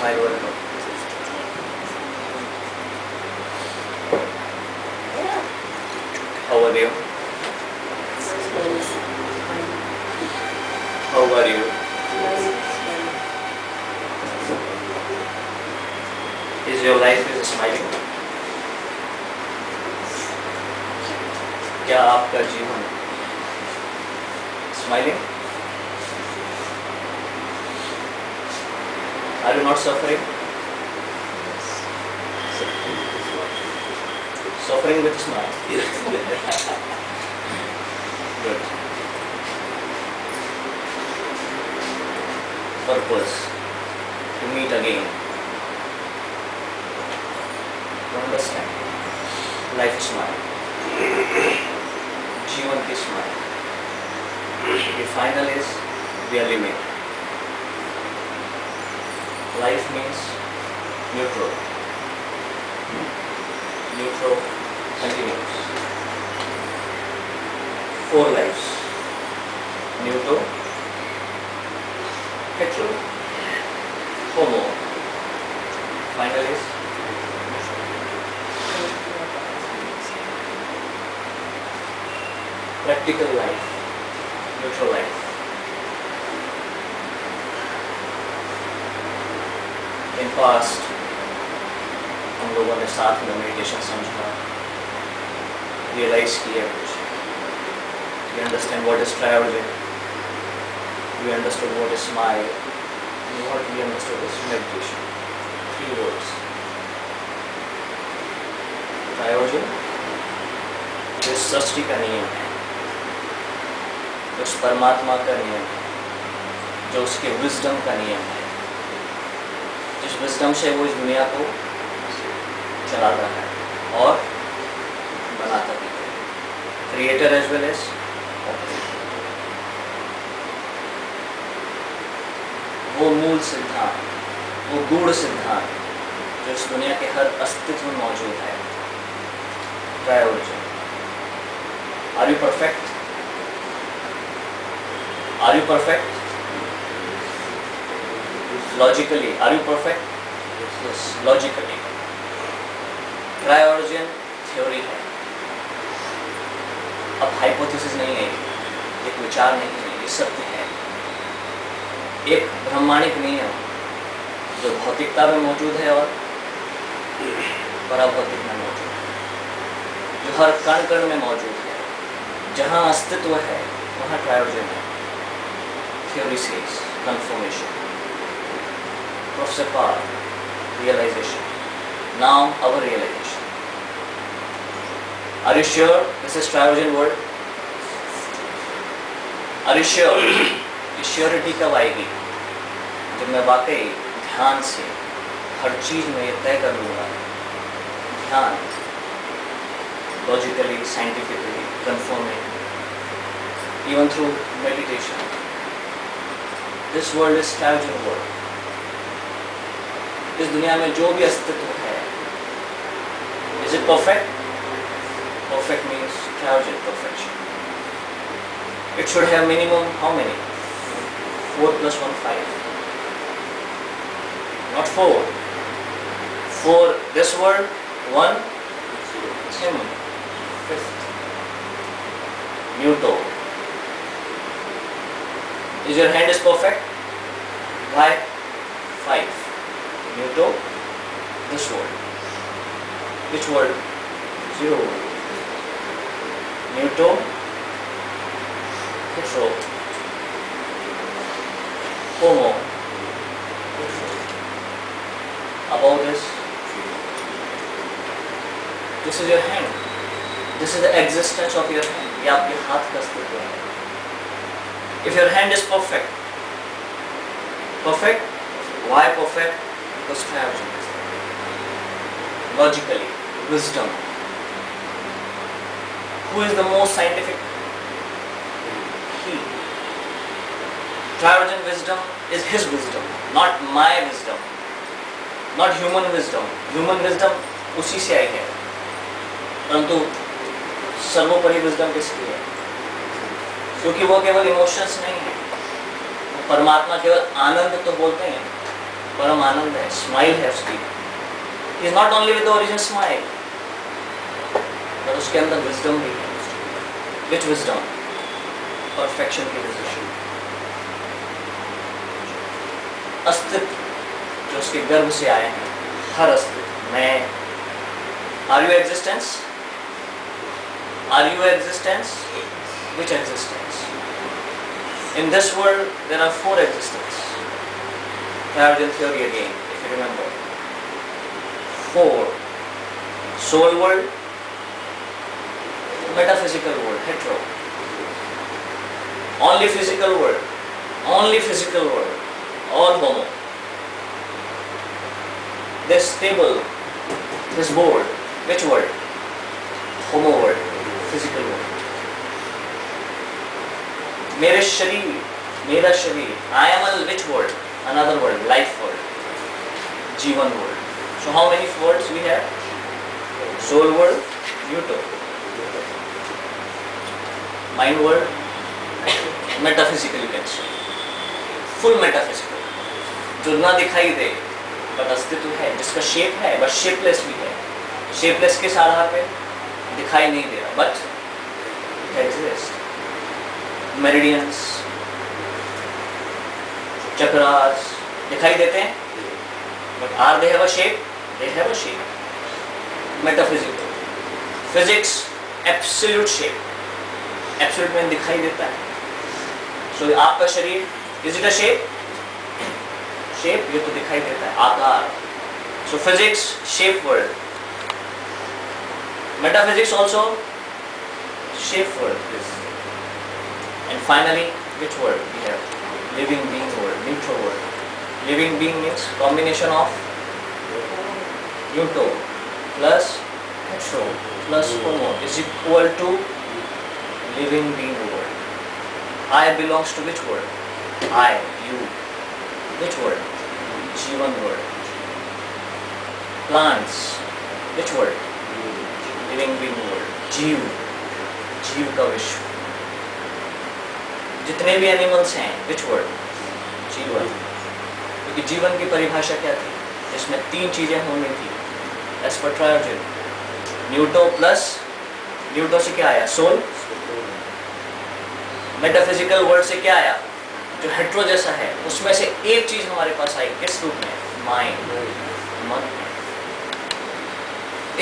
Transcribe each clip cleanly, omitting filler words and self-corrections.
smile welcome. How are you? How are you? Is your life is smiling? क्या आपका जीवन smiling? Are you not suffering? Suffering with a smile. Good. Purpose to meet again. To understand. Life smile. जीवन की smile. The final is we are living. Life means neutral. Neutral continues. 4 lives. Neutral, hetero, homo. Final is practical life, neutral life. In past, हम लोगों ने साथ में meditation समझा, realise किया कुछ. We understand what is Triorigin. We understood what is smile. And what we understood is meditation. 3 words. Triorigin जो सृष्टि का नियम है, उस परमात्मा का नियम है, जो उसके विजडम का नियम है, जिस विजडम से वो इस दुनिया को चलाता है और बनाता भी है. क्रिएटर एज वेल एज वो मूल सिद्धांत, वो गूढ़ सिद्धांत जो इस दुनिया के हर अस्तित्व में मौजूद है. Triorigin. Are you perfect? Are you perfect? Logically, are you perfect? Yes, logically. Triorigin theory है. अब हाइपोथेसिस नहीं है, एक विचार नहीं है, ये सत्य है. एक ब्रह्मांडिक नियम जो भौतिकता में मौजूद है और पराभौतिक में मौजूद है, जो हर कण कण में मौजूद है. जहाँ अस्तित्व है वहाँ ट्रायोरिजन है. Theory says confirmation. Professor Paul, realization. Now our realization. Are you sure this is Triorigin word? Are you sure? Surety कब आएगी? जब मैं वाकई ध्यान से हर चीज में ये तय कर लूँगा. ध्यान logically, scientifically, confirming, even through meditation. This world is Triorigin world. इस दुनिया में जो भी अस्तित्व है, is it perfect? Perfect means Triorigin perfection. It should have minimum how many? 4 plus 1, 5. Not 4. 4 this world, 1 him. 5th. Neutro. Is your hand is perfect? Why? 5. Neutro. This word. Which word? 0. Neutro. Hetero. Homo. Above this. This is your hand. This is the existence of your hand. ये आपके हाथ का अस्तित्व है. If your hand is perfect, perfect. Why perfect? Because Triorigin. Logically, wisdom. Who is the most scientific? He. Triorigin wisdom is his wisdom, not my wisdom, not human wisdom. Human wisdom उसी से आई है, परंतु सर्वोपरि wisdom किसकी है? क्योंकि वो केवल इमोशंस नहीं है. परमात्मा केवल आनंद तो बोलते हैं, परम आनंद है, स्माइल है उसकी. He is not only with the origin smile, पर उसके अंदर विजडम भी है. Which wisdom? परफेक्शन की डिसीजन. अस्तित्व जो उसके गर्भ से आए हैं, हर अस्तित्व. मैं, are you existence? Are you existence? Which existence? In this world there are 4 existences. Triorigin theory again, if you remember. 4. Soul world, metaphysical world, hetero. Only physical world, all homo. This table, this board, which world? Homo world, physical world. मेरा शरीर, I am a which world? Another world, life world, जीवन world. So how many worlds we have? Soul world, Neutro. Mind world, metaphysical you can say. Full metaphysical. जो ना दिखाई दे, but अस्तित्व है, जिसका shape है, बट शेपलेस भी है. शेपलेस किस आधार पे? दिखाई नहीं दे रहा, but it exists. Meridians, chakras दिखाई देते हैं, but are they have a shape? They have a shape. Metaphysical. Physics, absolute shape. Absolute में दिखाई देता है. So आपका शरीर, is it a shape? Shape ये तो दिखाई देता है, आकार. So physics, shape world. Metaphysics also, shape world. And finally, which word we have? Living being word, neutral word. Living being means combination of neutro plus hetero plus homo is equal to living being word. I belongs to which word? I, you. Which word? Jivan word. Plants, which word? Living being word. जीव का विश्व. जितने भी animals हैं, which word? जीवन. क्योंकि जीवन की परिभाषा क्या थी? इसमें 3 चीजें होनी थी. As per Triorigin, न्यूटो से क्या आया? सोल. मेटाफिजिकल वर्ल्ड से क्या आया? जो हेट्रो जैसा है, उसमें से एक चीज हमारे पास आई. किस रूप में? माइंड, मन.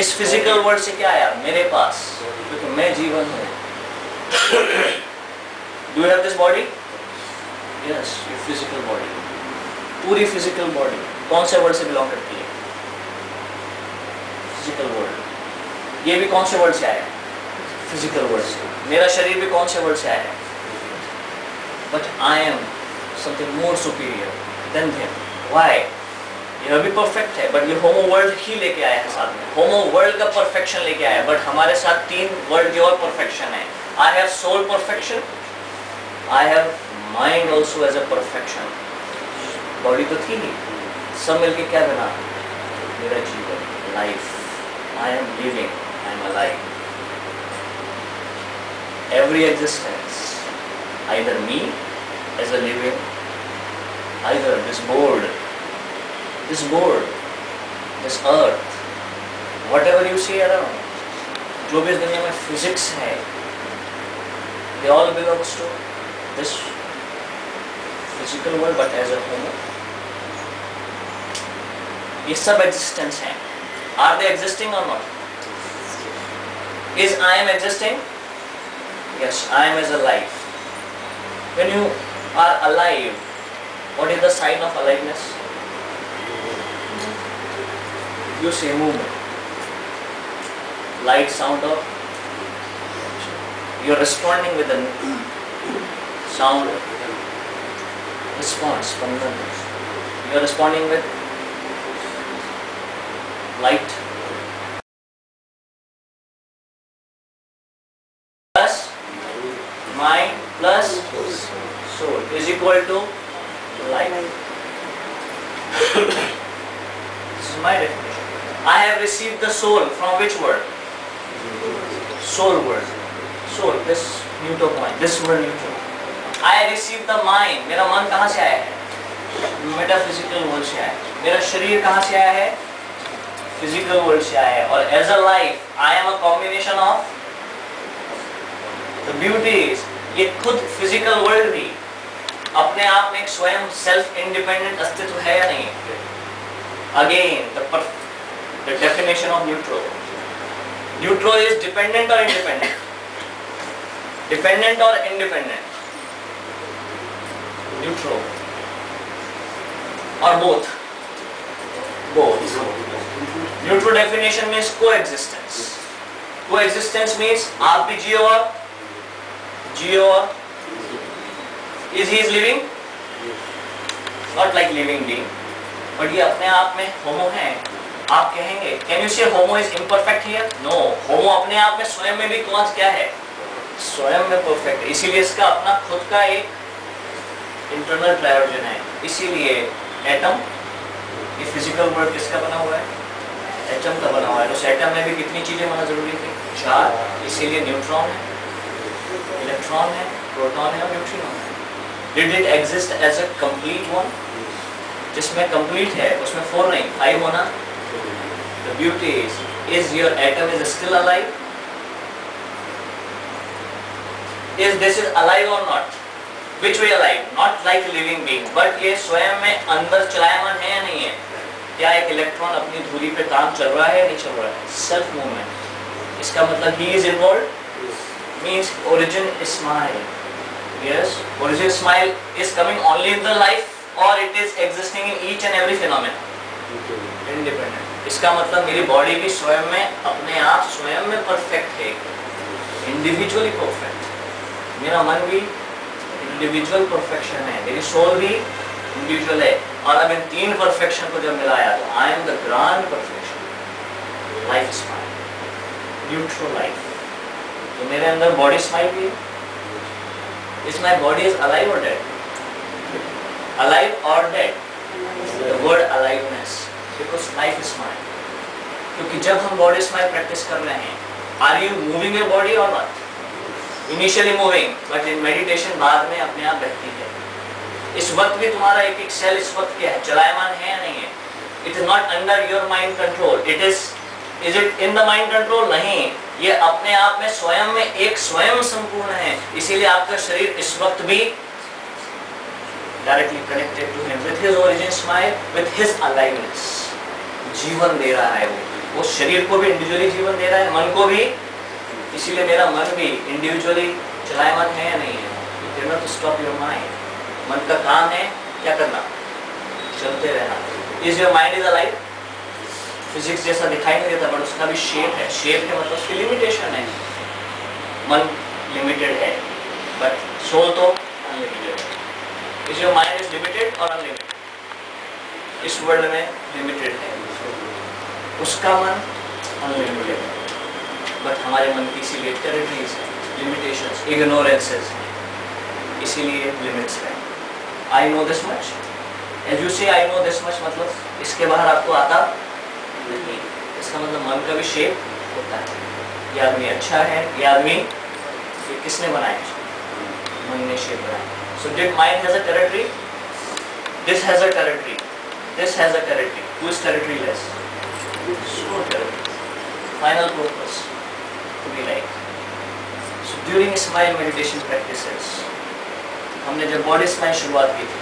इस फिजिकल वर्ल्ड से क्या आया? मेरे पास, क्योंकि मैं जीवन हूँ. Do you have this body? Yes, your physical body. पूरी physical body कौन से वर्ल्ड से बिलोंग करती है? Physical world. ये भी कौन से वर्ल्ड से आया है? Physical world से. मेरा शरीर भी कौन से वर्ल्ड से आया है? But I am something more superior than him. Why? यह भी परफेक्ट है, बट ये होमो वर्ल्ड ही लेके आया है साथ में. होमो वर्ल्ड का परफेक्शन लेके आया है, बट हमारे साथ 3 वर्ल्ड की और परफेक्शन है. I have soul perfection. I have mind also as a perfection. Body तो थी नहीं, सब मिलके क्या बना? मेरा जीवन, life. I am living, I am alive. Every existence, either me as a living, either this board, this earth, whatever you see around, जो भी इस दुनिया में physics है, they all belongs to this physical world, but as a homo. ये सब existence हैं. Are they existing or not? Is I am existing? Yes, I am as alive. When you are alive, what is the sign of aliveness? You say movement. Light, sound, or you're responding with a sound response. You are responding with light plus mind plus soul is equal to light. This is my definition. I have received the soul from which word? Soul word. Soul, this Neutro Mind, this word Neutro. I received the mind. मेरा मन कहाँ से आया है? Metaphysical world से आया है। मेरा शरीर कहाँ से आया है? फिजिकल वर्ल्ड से आया है। और as a life I am a combination of the beauties. ये खुद फिजिकल वर्ल्ड भी अपने आप में एक स्वयं सेल्फ इंडिपेंडेंट अस्तित्व है या नहीं? Again the definition of neutro. Neutro is dependent और इंडिपेंडेंट? डिपेंडेंट और इंडिपेंडेंट? न्यूट्रो और both? Both. Neutro definition means coexistence. Coexistence means आप भी जियो और जियो और Is he is living? Not like living being, but ये अपने आप में होमो है। आप कहेंगे, can you say homo is imperfect here? No, होमो अपने आप में स्वयं में भी कौन क्या है? स्वयं में परफेक्ट है। इसीलिए इसका अपना खुद का एक इंटरनल ट्रायोरिजन है। इसीलिए एटम, ये फिजिकल वर्ल्ड किसका बना हुआ है? एटम का बना हुआ है। तो उस एटम में भी कितनी चीजें होना जरूरी थी? 4। इसीलिए न्यूट्रॉन है, इलेक्ट्रॉन है, प्रोटॉन है और न्यूट्रिनो है। Did it exist as a complete one? जिसमें complete है उसमें 4 नहीं 5 होना। The beauty is your atom is still alive? Is this is alive or not? Which way alive? Not like a living being, but ये स्वयं में अंदर चलायमान है या नहीं है? क्या एक इलेक्ट्रॉन अपनी धुरी पे काम चल रहा है या नहीं चल रहा है? Self movement. इसका मतलब he is involved? Means origin smile. Yes, origin smile is coming only in the life or it is existing in each and every phenomenon? Independent. इसका मतलब मेरी बॉडी भी स्वयं में अपने आप स्वयं में परफेक्ट है, इंडिविजुअली परफेक्ट। मेरा मन भी इंडिविजुअल परफेक्शन है, मेरी सोल भी इंडिविजुअल है। और अब इन 3 परफेक्शन को जब मिलाया तो I am the grand perfection, life smile, neutro life. तो मेरे अंदर बॉडी स्माइल भी है। Is my body is alive or dead? Alive or dead? The word aliveness, because life is smile. क्योंकि जब हम बॉडी स्माइल प्रैक्टिस कर रहे हैं, are you moving your body or not? Initially moving, but in meditation बाद में अपने आप रहती है। इस वक्त भी तुम्हारा एक एक सेल इस वक्त क्या है? चलायमान है या नहीं है? It is not under your mind control. Is it in the mind control? नहीं, ये अपने आप में स्वयं में एक स्वयं संपूर्ण है। इसीलिए आपका शरीर इस वक्त भी directly connected to him, with his origin smile, with his aliveness. जीवन दे रहा है वो शरीर को भी इंडिविजुअली जीवन दे रहा है, मन को भी। इसीलिए मेरा मन भी इंडिविजुअली चलायमान है या नहीं है? You cannot stop your mind. मन का काम है क्या करना? चलते रहना। Is your mind is alive? Physics जैसा दिखाई नहीं देता, बट उसका भी शेप है। शेप है मतलब उसकी लिमिटेशन है। मन लिमिटेड है, बट सोल तो अनलिमिटेड है। इस योर माइंड इज लिमिटेड और अनलिमिटेड? इस वर्ल्ड में लिमिटेड है, उसका मन अनलिमिटेड है। बट हमारे मन की इसीलिए टेरिटरीज है, लिमिटेशंस, इग्नोरेंसेस हैं, इसीलिए लिमिट्स हैं। I know this much, as you say I know this much मतलब इसके बाहर आपको आता नहीं। इसका मतलब मन का भी शेप होता है। ये आदमी अच्छा है, ये आदमी ये किसने बनाया? मन ने शेप बनाया। So did mind has a territory? This has a territory, this has a territory. Who is territoryless? So territory. Final purpose to be like. So during smile meditation practices हमने जब बॉडी स्माइल शुरुआत की थी,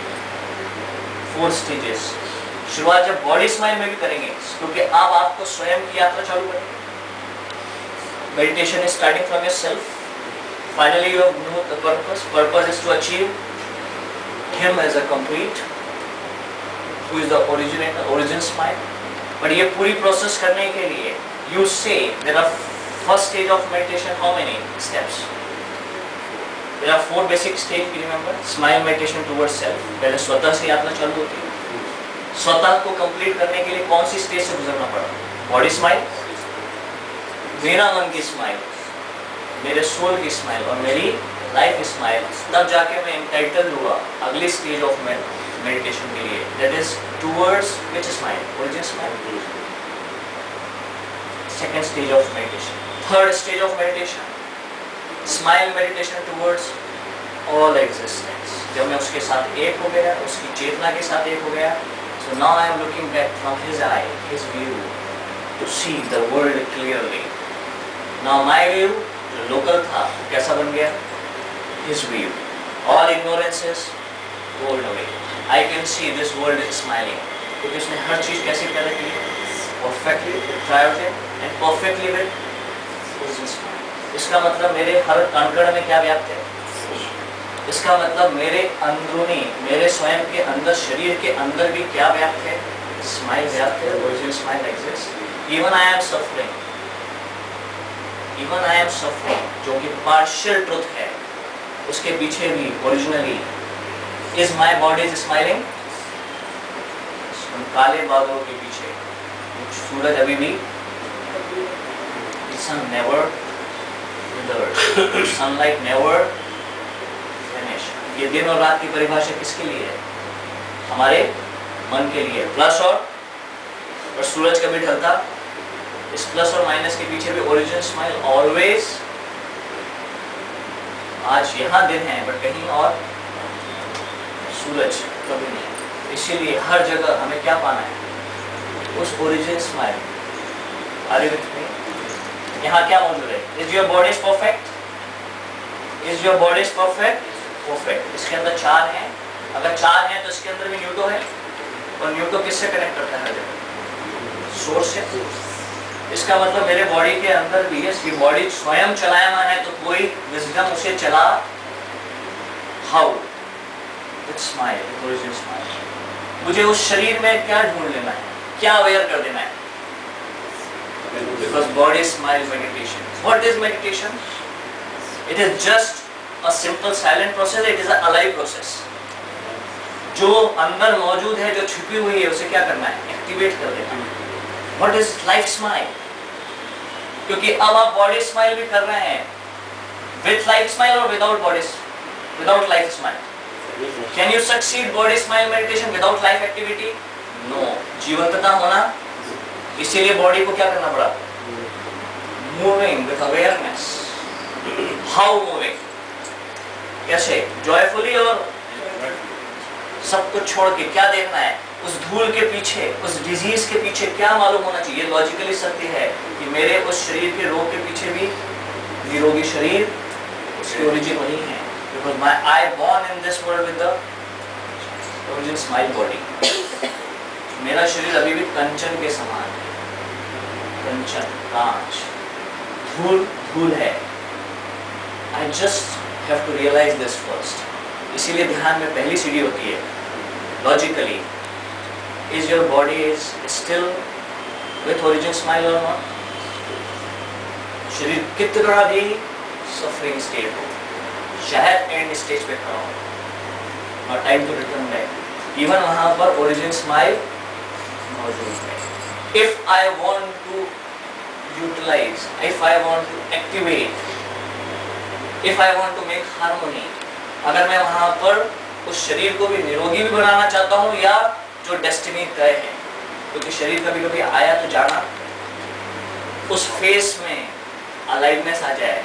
4 stages. शुरुआत जब body smile में भी करेंगे, क्योंकि अब आपको स्वयं की यात्रा चालू करेंगे। Meditation is starting from yourself. Finally you know the purpose. Purpose is to achieve him as a complete, who is the originator, origin smile. But ये पूरी प्रोसेस करने के लिए you say there are first stage of meditation, how many steps? There are 4 basic stage, remember. Smile meditation towards self, पहले स्वतः से यात्रा चालू होती है। स्वतः को कंप्लीट करने के लिए कौन सी स्टेज से गुजरना पड़ा? बॉडी स्माइल, मेरा मन की स्माइल, मेरे सोल की स्माइल और मेरी लाइफ स्माइल। तब जाके मैं एंटाइटल हुआ अगली स्टेज ऑफ मेडिटेशन के लिए, that is towards which smile? Origin smile. Second stage of meditation. Third stage of meditation, smile meditation towards all existence. जब मैं उसके साथ एक हो गया, उसकी चेतना के साथ एक हो गया, so now I am looking back from his eye, his view, to see the world clearly. Now my view जो लोकल था कैसा बन गया? His view. All ignorances rolled away. I can see this world is smiling. क्योंकि उसने हर चीज कैसे पैदा की? Perfectly with Triorigin and perfectly with Original Smile. इसका मतलब मेरे हर कण में क्या व्याप्त है? इसका मतलब मेरे अंदरूनी, मेरे स्वयं के अंदर, शरीर के अंदर भी क्या व्याप्त है? स्माइल व्याप्त है। Original smile exist. Even I am suffering, even I am suffering जो कि पार्शियल ट्रुथ है, उसके पीछे भी originally is my body is smiling. काले बादलों के पीछे सूरज अभी भी, sun never withered, sunlight never finish. ये दिन और रात की परिभाषा किसके लिए है? हमारे मन के लिए। प्लस और सूरज कभी ढलता, इस प्लस और माइनस के पीछे भी ओरिजिनल स्माइल ऑलवेज। आज यहाँ दिन है बट कहीं और सूरज कभी नहीं। इसीलिए हर जगह हमें क्या पाना है? उस original smile. Are you with me? यहाँ क्या मौजूद है? Is your body is perfect? Is your body is perfect? Perfect. इसके अंदर चार हैं। अगर चार हैं तो इसके अंदर भी न्यूट्रो है, और न्यूट्रो किससे कनेक्ट करता है? हर जगह सोर्स से। इसका मतलब मेरे बॉडी के अंदर भी इसकी बॉडी स्वयं चलायमान है, तो कोई विजडम उसे चला। How? With smile, with original smile. मुझे उस शरीर में क्या ढूंढ लेना है, क्या अवेयर कर देना है? Because body smile meditation. What is meditation? It is just a simple silent process, it is a alive process. जो अंदर मौजूद है, जो छुपी हुई है, उसे क्या करना है? एक्टिवेट कर देना। What is life smile? क्योंकि अब आप बॉडी स्माइल भी कर रहे हैं, विथ लाइफ स्माइल और without body, without life smile. Can you succeed body smile meditation without life activity? No. जीवंतता होना, इसीलिए बॉडी को क्या करना पड़ा? Moving with awareness. How moving? कैसे? जॉयफुली। और सब कुछ छोड़ के क्या देखना है? उस धूल के पीछे, उस डिजीज के पीछे क्या मालूम होना चाहिए? लॉजिकली सत्य है कि मेरे उस शरीर के रोग के पीछे भी निरोगी शरीर, उसकी ओरिजिन वही है। Because my I born in this world with the origin smile body. मेरा शरीर अभी भी कंचन के समान है। कंचन, कांच, धूल धूल है। I just have to realise this first. इसीलिए ध्यान में पहली सीढ़ी होती है logically, is your body is still with origin smile और नॉट? शरीर कितना भी सफरिंग स्टेट हो, शायद एंड स्टेज पे खड़ा हो, not time to return back, even वहां पर ओरिजिन स्माइल मौजूद है। If I want to utilise, if I want to activate, if I want to make harmony, अगर मैं वहां पर उस शरीर को भी निरोगी भी बनाना चाहता हूँ, या जो डेस्टिनी तय है, क्योंकि शरीर कभी कभी आया तो जाना, उस फेस में अलाइवनेस आ जाए,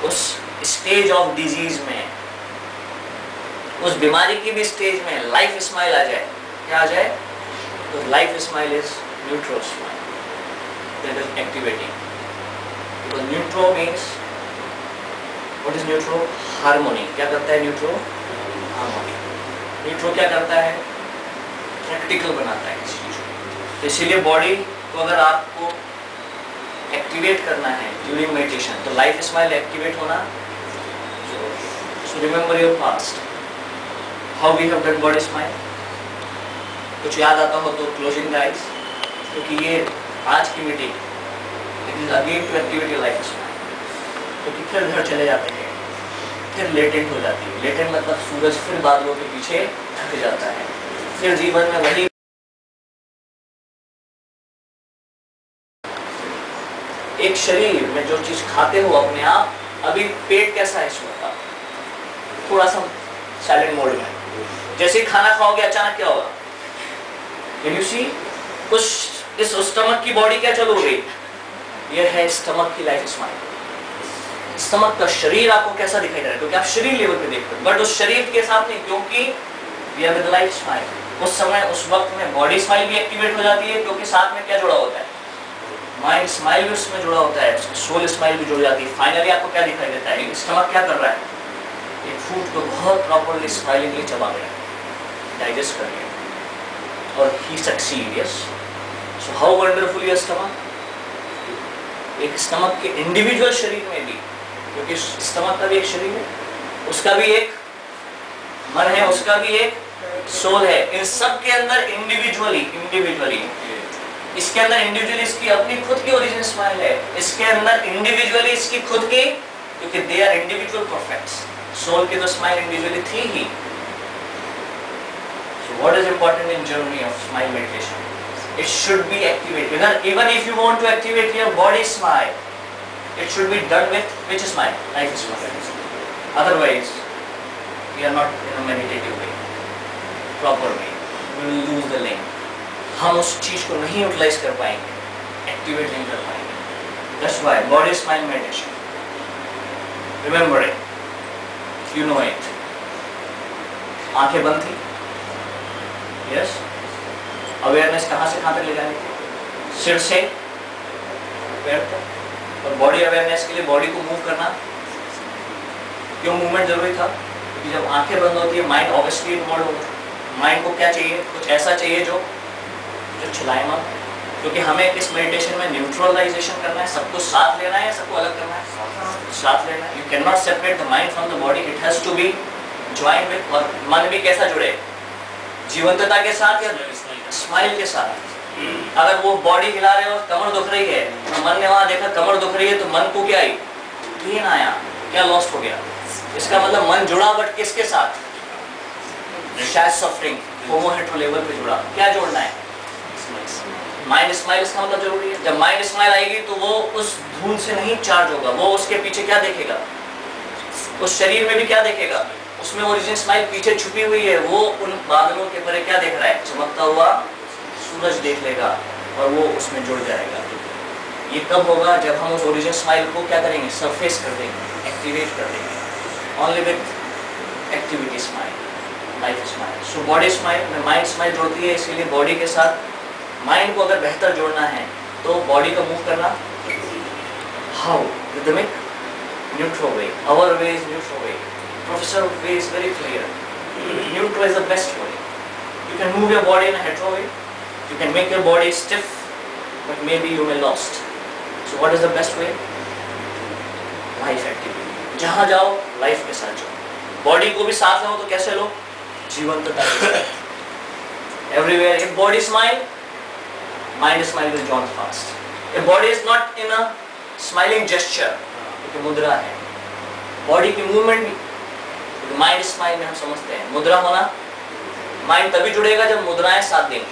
उस स्टेज ऑफ डिजीज में, उस बीमारी की भी स्टेज में लाइफ स्माइल आ जाए। क्या आ जाए? तो life smile is neutro smile, that is activating. Because neutro means, what is neutro? Harmony. क्या करता है न्यूट्रो? हार्मोनी। न्यूट्रो क्या करता है? प्रैक्टिकल बनाता है किसी चीज को। तो इसीलिए बॉडी को अगर आपको एक्टिवेट करना है ड्यूरिंग मेडिटेशन, तो लाइफ स्माइल एक्टिवेट होना। So remember your past, how we have done body smile. कुछ याद आता हो तो क्लोजिंग द आइज, क्योंकि ये आज की meeting it is again to activate your life smile. क्योंकि फिर घर चले जाते हैं, फिर लेटेंट हो जाती है। लेटेंट मतलब सूरज फिर बादलों के पीछे ढक जाता है, फिर जीवन में वही एक शरीर में जो चीज खाते हो अपने आप। अभी पेट कैसा है इस वक्त? थोड़ा सा साइलेंट मोड में। जैसे ही खाना खाओगे अचानक क्या होगा? Can you see? इस स्टमक की बॉडी क्या चालू हो गई? ये है स्टमक की लाइफ स्माइल। स्टमक का शरीर आपको कैसा दिखाई दे रहा है, क्योंकि आप शरीर लेवल पे देखते हो, बट उस शरीर के साथ नहीं, क्योंकि we are with life smile. उस समय उस वक्त में बॉडी स्माइल भी एक्टिवेट हो जाती है, क्योंकि साथ में क्या जुड़ा होता है, माइंड स्माइल भी उसमें जुड़ा होता है, सोल स्माइल भी जुड़ जाती है। फाइनली आपको क्या दिखाई देता है, स्टमक क्या कर रहा है, एक फूड को बहुत प्रॉपरली स्माइलिंगली चबा गया, डाइजेस्ट कर गया, और ही succeed. Yes, so how wonderful your stomach. एक स्टमक के इंडिविजुअल शरीर में भी, क्योंकि स्टमक का भी एक शरीर है, उसका भी एक मन है, उसका भी एक सोल है, इन सब के अंदर इंडिविजुअली इसके अंदर इंडिविजुअली इसकी अपनी खुद की ओरिजिन स्माइल है, इसके अंदर इंडिविजुअली इसकी खुद की, क्योंकि they are individual perfects. Soul की तो स्माइल इंडिविजुअली थी ही। So what is important in journey of smile meditation, it should be activated. Even if you want to activate your body smile, it should be done with which smile? Life smile. Otherwise, we are not in a meditative way, proper way. We will lose the link. हम उस चीज को नहीं utilise कर पाएंगे, activate नहीं कर पाएंगे। That's why body smile meditation. Remember it. You know it. आंखें बंद थी. Yes. अवेयरनेस कहाँ से कहाँ तक ले जानी थी, सिर से पैर तक। और बॉडी अवेयरनेस के लिए बॉडी को मूव करना, क्यों मूवमेंट जरूरी था, क्योंकि जब आंखें बंद होती है माइंड ऑब्वियसली इन्वॉल्व होगा। माइंड को क्या चाहिए, कुछ ऐसा चाहिए जो छिलाए मन, क्योंकि हमें इस मेडिटेशन में न्यूट्रलाइजेशन करना है, सबको साथ लेना है या सबको अलग करना है, साथ लेना है। You can not separate the mind from the body, it has to be join with. और मन भी कैसा जुड़े, जीवंतता के साथ या स्माइल के साथ। अगर वो बॉडी हिला रहे हो, कमर दुख रही है, तो मन ने वहां देखा कमर दुख रही है, तो मन को क्या आई, पेन आया, क्या लॉस्ट हो गया। इसका मतलब मन जुड़ा, बट किसके साथ, शायद सफरिंग होमोहेट्रो लेवल पे जुड़ा। क्या जोड़ना है, माइंड स्माइल। इसका मतलब जरूरी है, जब माइंड स्माइल आएगी तो वो उस धूल से नहीं चार्ज होगा, वो उसके पीछे क्या देखेगा, उस शरीर में भी क्या देखेगा, उसमें ओरिजिन स्माइल पीछे छुपी हुई है। वो उन बादलों के परे क्या देख रहा है, चमकता हुआ सूरज देख लेगा, और वो उसमें जुड़ जाएगा। ये कब होगा, जब हम उस ओरिजिन स्माइल को क्या करेंगे, सरफेस कर देंगे, एक्टिवेट कर देंगे। Only with activity smile, life smile. So body smile में माइंड स्माइल जुड़ती है, इसीलिए बॉडी के साथ माइंड को अगर बेहतर जोड़ना है तो बॉडी को मूव करना, how, rhythmic, neutro way. Our way is neutro way, Professor way is very clear. Neutro is the best way. You can move your body in a hetero way. You can make your body stiff, but maybe you may lost. So what is the best way? Life activity. जहाँ जाओ life के साथ जाओ। Body को भी साथ लो तो कैसे लो, जीवंतता के साथ। Everywhere, if body smile, mind smile will join fast. If body is not in a smiling gesture, क्योंकि मुद्रा है, बॉडी की मूवमेंट भी माइंड स्माइल में हम समझते हैं। मुद्रा होना, माइंड तभी जुड़ेगा जब मुद्राएं साथ देंगे,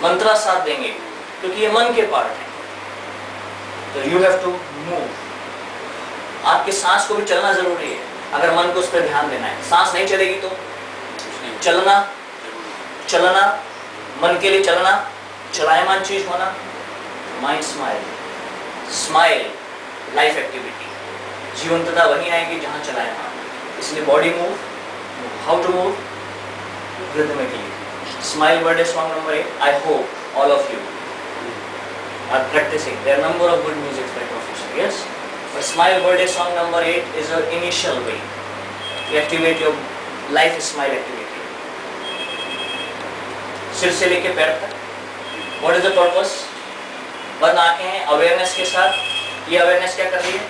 मंत्रा साथ देंगे, क्योंकि ये मन के पार्ट है। तो यू हैव टू मूव। आपकी सांस को भी चलना जरूरी है, अगर मन को उस पर ध्यान देना है। सांस नहीं चलेगी तो चलना, चलना, मन के लिए चलना, चलायमान चीज होना, mind smile, smile life activity. जीवंतता वहीं आएगी जहाँ चलायमान। इसलिए body move, how to move, rhythmically. Smile birthday song number 8. I hope all of you are practicing. There are number of good music by Professor. Yes, but Smile birthday song number 8 is your initial way to activate your life smile activity. सिर से लेके पैर तक. What is the purpose? बंद आंखें हैं, awareness के साथ. ये अवेयरनेस क्या कर रही है?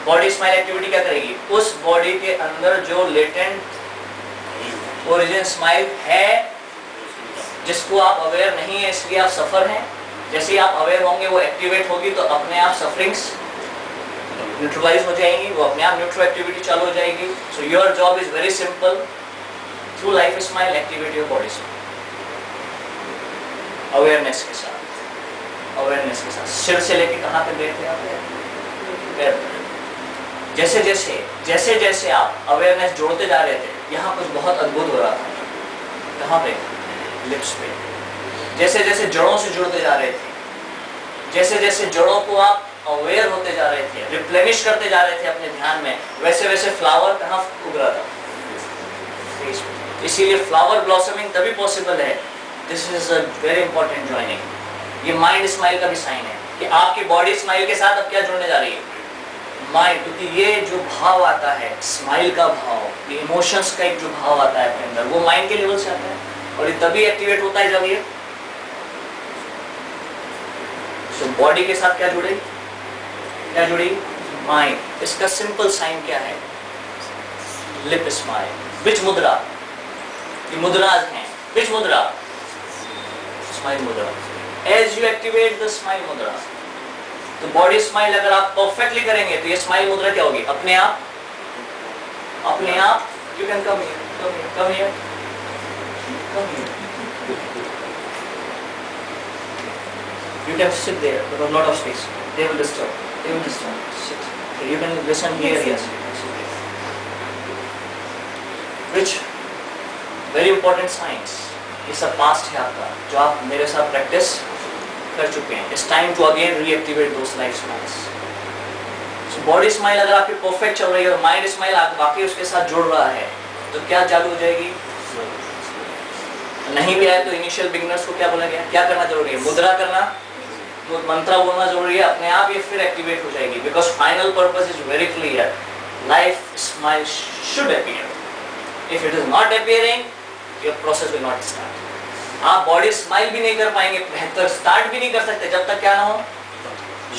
बॉडी स्माइल एक्टिविटी क्या करेगी? उस बॉडी के अंदर जो लेटेंट ओरिजिन स्माइल है, जिसको आप अवेयर नहीं है इसलिए आप सफर हैं, जैसे ही आप अवेयर होंगे वो एक्टिवेट होगी तो अपने आप सफरिंग्स न्यूट्रलाइज हो जाएंगी, वो अपने आप न्यूट्रो एक्टिविटी चालू हो जाएगी. So your job is very simple. Through life smile activate your body smile. Awareness के साथ, अवेयरनेस के साथ. सिर से लेके कहाँ तक देखते आप? पैर तक. जैसे जैसे जैसे जैसे आप अवेयरनेस जोड़ते जा रहे थे, यहाँ कुछ बहुत अद्भुत हो रहा था. कहाँ पे? लिप्स पे. जैसे जैसे जड़ों से जुड़ते जा रहे थे, जैसे जैसे जड़ों को आप अवेयर होते जा रहे थे, रिप्लेनिश करते जा रहे थे अपने ध्यान में, वैसे वैसे फ्लावर कहाँ उग रहा था, फेस पे। इसीलिए फ्लावर ब्लॉसमिंग तभी पॉसिबल है। This is a very important joining. ये माइंड स्माइल का भी साइन है कि आपकी बॉडी स्माइल के साथ अब क्या जुड़ने जा रही है, माइंड। क्योंकि ये जो भाव आता है स्माइल का भाव, ये इमोशंस का एक जो भाव आता है अपने अंदर, वो माइंड के लेवल से आता है और ये तभी एक्टिवेट होता है जब ये बॉडी के साथ क्या जुड़े, क्या जुड़ी, माइंड। इसका सिंपल साइन क्या है, लिप स्माइल। विच मुद्रा, ये मुद्राज हैं, विच mudra, smile mudra. As you activate the smile mudra, तो बॉडी स्माइल अगर आप परफेक्टली करेंगे तो ये स्माइल मुद्रा क्या होगी, अपने आप, अपने आप। You can come here, come here, come here, come here. You can sit there, there is a lot of space. They will disturb. They will disturb. Sit. Okay, you can listen here. Yes. Which very important signs. ये सब past है आपका, जो आप मेरे साथ practice कर चुके हैं. It's time to again reactivate those life smiles. So body smile अगर आपकी perfect चल रही है और mind smile आप वाकई उसके साथ जुड़ रहा है, तो क्या चालू हो जाएगी? नहीं भी आए तो इनिशियल बिगिनर्स को क्या बोला गया, क्या करना जरूरी है, मुद्रा करना, तो मंत्र बोलना जरूरी है, अपने आप ये फिर एक्टिवेट हो जाएगी। Because final purpose is very clear, life smile should appear. If it is not appearing, your process will not start. आप बॉडी स्माइल भी नहीं कर पाएंगे, बेहतर स्टार्ट भी नहीं कर सकते जब तक क्या ना हो,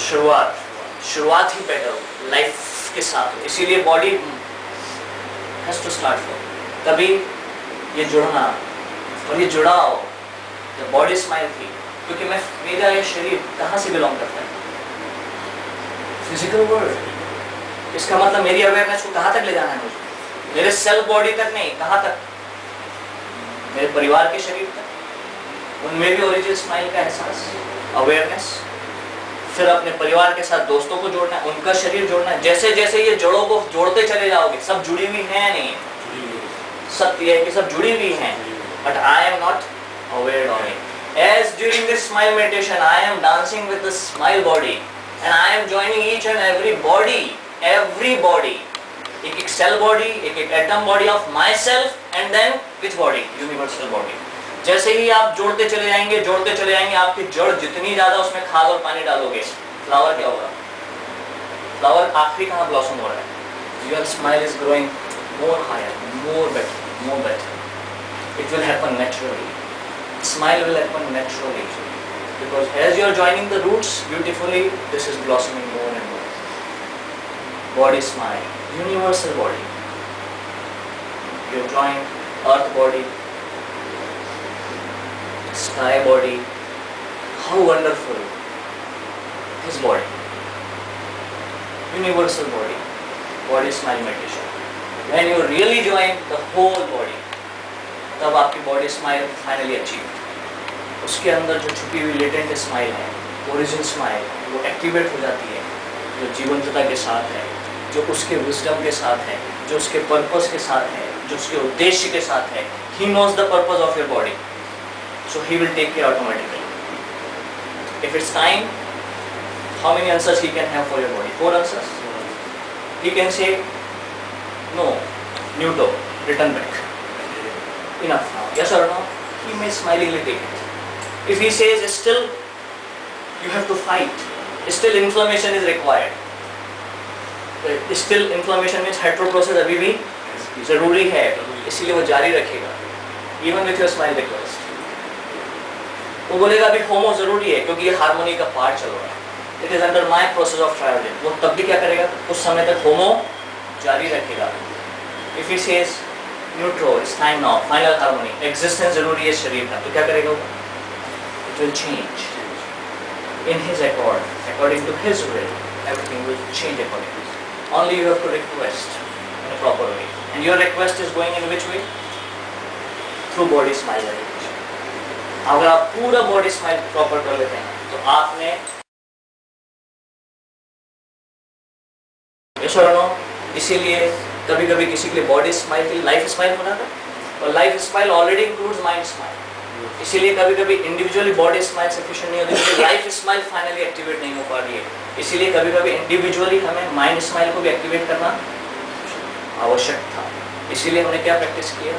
शुरुआत ही बेटर हो लाइफ के साथ। इसीलिए body has to start for, तभी ये जुड़ना और ये जुड़ाव जब बॉडी स्माइल थी। क्योंकि मेरा ये शरीर कहाँ से बिलोंग करता है, फिजिकल वर्ल्ड। इसका मतलब मेरी अवेयरनेस को कहाँ तक ले जाना है मुझे, मेरे सेल्फ बॉडी तक नहीं, कहाँ तक, मेरे परिवार के शरीर तक। उनमें भी ओरिजिनल स्माइल का एहसास, अवेयरनेस। फिर अपने परिवार के साथ दोस्तों को जोड़ना है, उनका शरीर जोड़ना है। जैसे जैसे ये जड़ों को जोड़ते चले जाओगे, सब जुड़ी हुई हैं नहीं, सत्य है कि सब जुड़ी हुई हैं, but I am not aware of it. As during this smile meditation, I am dancing with the smile body, and I am joining each and every body, एक cell body, एक atom body of myself, and then which body? Universal body. जैसे ही आप जोड़ते चले जाएंगे, आपकी जड़ जितनी ज्यादा उसमें खाद और पानी डालोगे, फ्लावर क्या होगा, फ्लावर आखिरी कहाँ ब्लॉसम हो रहा है, your smile is growing more higher, more better. It will happen naturally. Smile will happen naturally, because as you are joining the roots beautifully, this is blossoming more and more. Body smile, universal body. You have joined earth body, sky body. How wonderful his body, universal body. Body smile meditation. When you really join the whole body, तब आपकी body smile finally achieve. उसके अंदर जो छुपी हुई latent smile है, original smile, वो activate हो जाती है, जो जीवंतता के साथ है, जो उसके विजडम के साथ है, जो उसके पर्पस के साथ है, जो उसके उद्देश्य के साथ है। He knows the purpose of your body, so he will take care automatically. If it's time, how many answers he can have for your body? 4 answers. He can say no, neutro, return back, enough now, yes or no? He may smilingly take it. If he says still you have to fight, still inflammation is required, still inflammation means head-to process अभी भी जरूरी है, इसलिए वो जारी रखेगा even with your smile request। वो बोलेगा अभी होमो जरूरी है क्योंकि ये हार्मोनी का पार्ट चल रहा है, it is under my process of Triorigin। वो तब भी क्या करेगा, उस समय तक होमो जारी रखेगा। If he says neutro, it's time now, final harmony, existence जरूरी है शरीर का, तो क्या करेगा वो? It will change in his accord, according to his will, everything will change accordingly. Only you have to request in a proper way, and your request is going in which way? Through body smile meditation. अगर आप पूरा body smile proper कर लेते हैं तो आपने इसीलिए कभी कभी किसी के लिए बॉडी स्माइल की लाइफ स्माइल होना था, और life smile already includes mind smile. इसीलिए कभी कभी इंडिविजुअली बॉडी स्माइल सफिशिएंट नहीं होती, लाइफ स्माइल फाइनली एक्टिवेट नहीं हो पा रही है। इसीलिए कभी कभी इंडिविजुअली हमें माइंड स्माइल को भी एक्टिवेट करना आवश्यक था। इसीलिए हमने क्या प्रैक्टिस किया,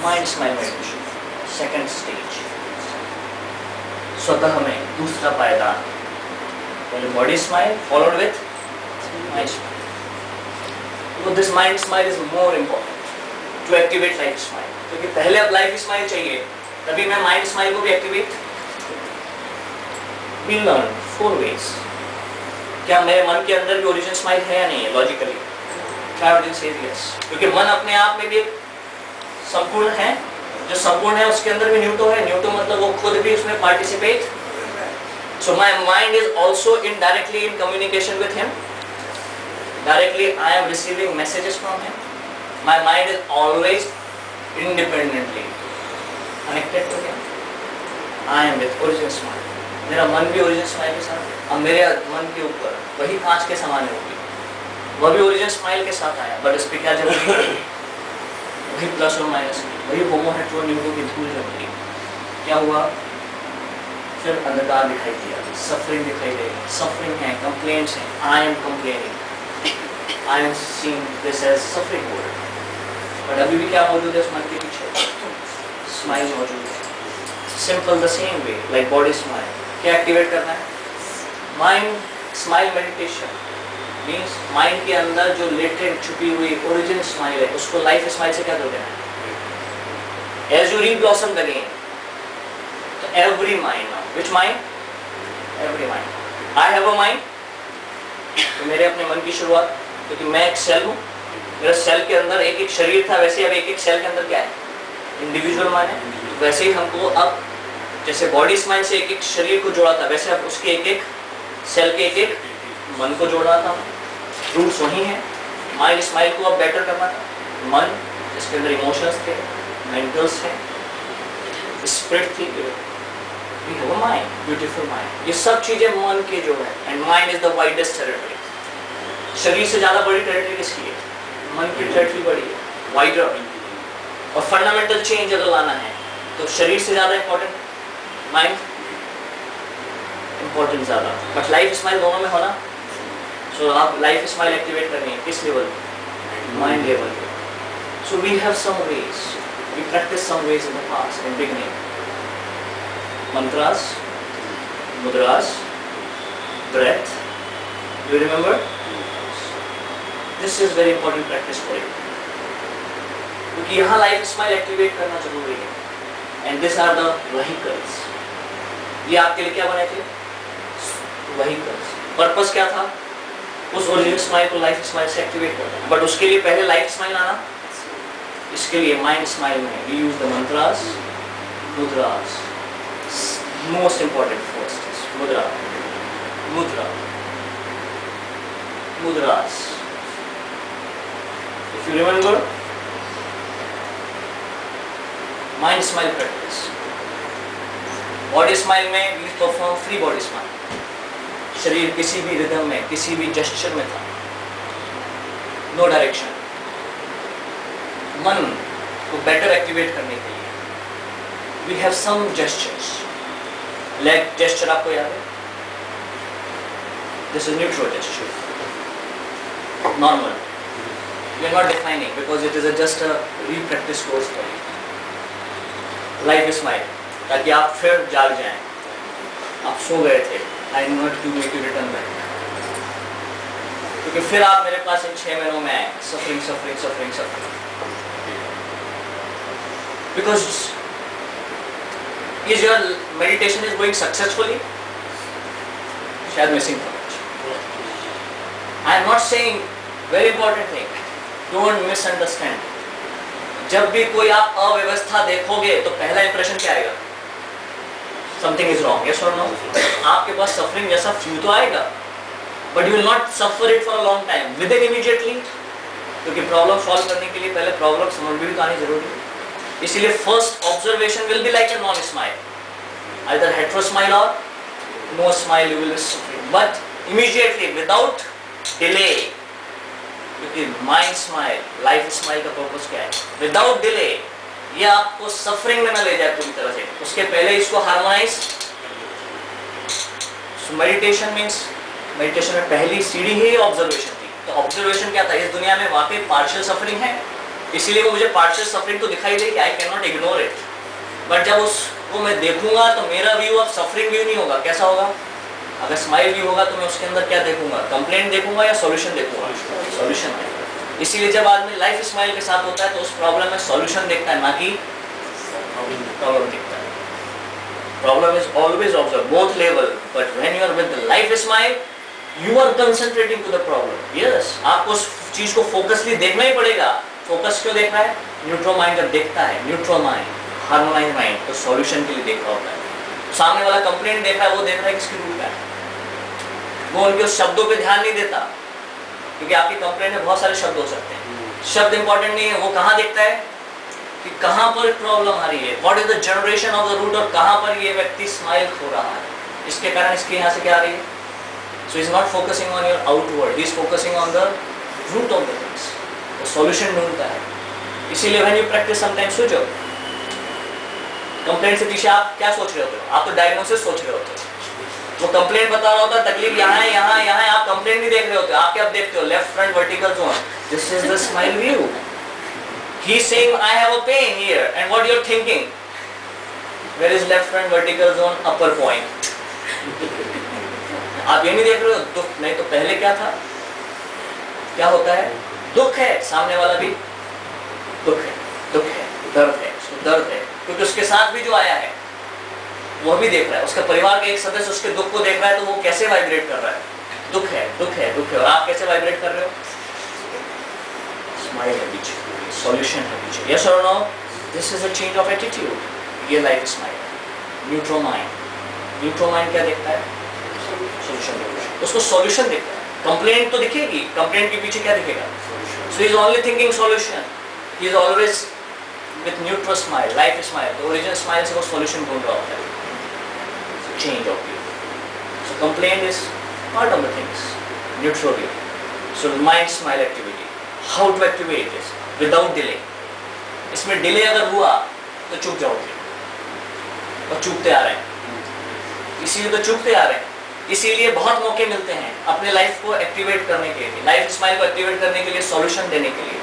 mind smile meditation, second stage. स्वतः हमें दूसरा पायदान, पहले body smile followed with mind smile. तो this mind smile is more important to activate life smile, क्योंकि पहले अब लाइफ स्माइल चाहिए, तभी मैं माइंड स्माइल को भी एक्टिवेट। We learn 4 ways। क्या मेरे मन के अंदर भी ओरिजिन स्माइल है या नहीं है? लॉजिकली ट्रायोरिजिन सेज यस, क्योंकि मन अपने आप में भी एक संपूर्ण है, जो संपूर्ण है उसके अंदर भी न्यूटो है। न्यूटो मतलब वो खुद भी उसमें participate. So my mind is also indirectly in communication with him. Directly I am receiving messages from him. My mind is always independently connected to him. I am with origin smile. मेरा मन भी origin smile के साथ। अब मेरे मन के ऊपर वही कांच के समान होगी, वह भी ओरिजिन स्माइल के साथ आया, बट इस पर क्या जरूरी है? वही प्लस और माइनस, वही होमो हेटेरो न्यूट्रो की धूल जरूरी। क्या हुआ? फिर अंधकार दिखाई दिया, सफरिंग दिखाई दे रही, सफरिंग है, कंप्लेंट्स हैं, I am complaining, I am seeing this as suffering word. But अभी भी क्या मौजूद है उस मन के पीछे? स्माइल मौजूद है। Simple the same way like body smile. क्या एक्टिवेट करना है? Mind smile meditation means mind के अंदर जो लेटेंट छुपी हुई ओरिजिन स्माइल है उसको लाइफ स्माइल से क्या कर देना है? एज यू रीब्लॉसम अगेन, तो every mind now, which mind? Every mind. I have a mind, तो मेरे अपने मन की शुरुआत, क्योंकि मैं एक सेल हूँ, मेरे सेल के अंदर एक एक शरीर था, वैसे अब एक एक सेल के अंदर क्या है? इंडिविजुअल माइंड है। वैसे ही हमको अब जैसे बॉडी स्माइल से एक एक शरीर को जोड़ा था, वैसे अब उसके एक एक सेल के एक एक मन को जोड़ना था। रूट्स वही हैं। माइंड स्माइल को अब बेटर करना था। मन जिसके अंदर इमोशंस थे, मेंटल्स थे, स्पिरिट थी, we have a mind, beautiful mind. ये सब चीजें मन के जो है, and mind is the widest territory. शरीर से ज्यादा बड़ी टेरिटरी किसकी है? मन की टेरिटरी बड़ी है, वाइडर। और फंडामेंटल चेंज अगर लाना है तो शरीर से ज्यादा इंपॉर्टेंट माइंड, इंपॉर्टेंट ज्यादा। बट लाइफ स्माइल दोनों में होना। सो आप लाइफ स्माइल एक्टिवेट करनी है किस लेवल? माइंड लेवल पे। So we have some ways, we practice some ways in the past in beginning. Mantras, mudras, breath, you remember? This is very important practice for you, क्योंकि यहाँ life smile activate करना जरूरी है। And this are the vehicles. ये आपके लिए क्या बने थे? व्हीकल्स। पर्पस क्या था? उस ओरिजिनल स्माइल को लाइफ स्माइल से एक्टिवेट करना। बट उसके लिए पहले लाइफ स्माइल आना। इसके लिए माइंड स्माइल में we use the mantras, mudras. Most important first is mudra, mudra, mudras. If you remember mind smile practice, body smile में we perform free body smile. शरीर किसी भी रिदम में, किसी भी जेस्चर में था, नो डायरेक्शन। मन को बेटर एक्टिवेट करने के लिए we have some gestures. Leg gesture आपको याद है? This is neutro gesture, normal. We are not defining because it is just a repractice course for you. Life smile, ताकि आप फिर जाग जाएं। आप सो गए थे, I am not to make you return back, क्योंकि फिर आप मेरे पास इन 6 महीनों में आए, suffering suffering suffering suffering, because is your meditation is going successfully? शायद मिसिंग था। आई am not saying, very important thing, don't misunderstand. जब भी कोई आप अव्यवस्था देखोगे तो पहला इंप्रेशन क्या आएगा? समथिंग इज रॉन्ग, यस और नो? आपके पास सफरिंग जैसा फील तो आएगा, but you will not suffer it for a long time, with in immediately. क्योंकि प्रॉब्लम सॉल्व करने के लिए पहले प्रॉब्लम समझ भी आनी जरूरी है। इसीलिए first observation will be like a non smile, either hetero smile और no smile, you will be suffering, but immediately without delay. क्योंकि माइंड स्माइल, लाइफ स्माइल का पर्पस क्या है? Without delay. ये आपको सफरिंग में न ले जाए पूरी तरह से, उसके पहले इसको हार्मोनाइज। मेडिटेशन मीन्स मेडिटेशन में पहली सीढ़ी ही ऑब्जर्वेशन थी। तो ऑब्जर्वेशन क्या था, इस दुनिया में वाकई पार्शियल सफरिंग है, इसीलिए वो मुझे पार्शियल सफरिंग तो दिखाई देगी, I can not ignore it, but जब उसको मैं देखूंगा तो मेरा व्यू अब सफरिंग व्यू नहीं होगा। कैसा होगा? अगर स्माइल व्यू होगा तो मैं उसके अंदर क्या देखूंगा, कंप्लेंट देखूंगा या सॉल्यूशन देखूंगा? सॉल्यूशन देखूंगा। इसीलिए जब आदमी लाइफ स्माइल के साथ होता है तो उस प्रॉब्लम में सॉल्यूशन देखता है, ना कि प्रॉब्लम देखता है। Problem is always observed, both level, but when you are with the life smile, you are concentrating to the problem. Yes, आपको उस चीज को फोकसली देखना ही पड़ेगा। फोकस क्यों देख रहा है? न्यूट्रो माइंड जब देखता है, न्यूट्रो माइंड, हार्मोनाइज माइंड, तो सॉल्यूशन के लिए देख रहा होता है। सामने वाला कंप्लेंट देख रहा है, वो देख रहा है किसकी रूट का है, वो उनके उस शब्दों पे ध्यान नहीं देता, क्योंकि आपकी कंप्लेंट में बहुत सारे शब्द हो सकते हैं। शब्द इंपॉर्टेंट नहीं है, वो कहाँ देखता है कि कहाँ पर प्रॉब्लम आ रही है, what is the generation of the root, और कहाँ पर ये व्यक्ति स्माइल खो रहा है, इसके कारण इसके यहाँ से क्या आ रही है। So is not focusing on your outward, he is focusing on the root of the things, वो सॉल्यूशन ढूंढता है। इसीलिए व्हेन यू प्रैक्टिस समटाइम्स सोचो, कंप्लेंट से पीछे आप क्या सोच रहे होते हो? आप तो डायग्नोसिस सोच रहे होते हो। वो कंप्लेंट बता रहा होता है, तकलीफ यहाँ है, यहाँ यहाँ है, आप कंप्लेंट नहीं देख रहे होते, आप क्या देखते हो? Left front vertical zone, this is the smile view. He is saying I have a pain here, and what you are thinking? Where is left front vertical zone, upper point? आप ये नहीं देख रहे हो दुख, नहीं तो पहले क्या था, क्या होता है? दुख है, सामने वाला भी दुख है, दुख है, दर्द है, उसको दर्द है, क्योंकि उसके साथ भी जो आया है वो भी देख रहा है, उसका परिवार का एक सदस्य उसके दुख को देख रहा है, तो वो कैसे वाइब्रेट कर रहा है? दुख है, दुख है, दुख है, और आप कैसे वाइब्रेट कर रहे हो? स्माइल है पीछे, सॉल्यूशन है पीछे। यस और no? This is a change of attitude, ये life smile. Neutral mind, neutral mind क्या देखता है? सॉल्यूशन देखता है, उसको सॉल्यूशन देखता है। कंप्लेंट तो दिखेगी, कंप्लेंट के पीछे क्या दिखेगा? So he is only thinking solution, he is always with neutro smile, life smile. तो ओरिजिनल स्माइल से वो सॉल्यूशन ढूंढ रहा होता है, change of view. So complaint is part of the things, neutro view. So mind smile activity, how to activate this without delay. इसमें delay अगर हुआ तो चूक जाओगे, और चूकते आ रहे हैं, इसीलिए तो चूकते आ रहे हैं। इसीलिए बहुत मौके मिलते हैं अपने लाइफ को एक्टिवेट करने के लिए, लाइफ स्माइल को एक्टिवेट करने के लिए, सॉल्यूशन देने के लिए,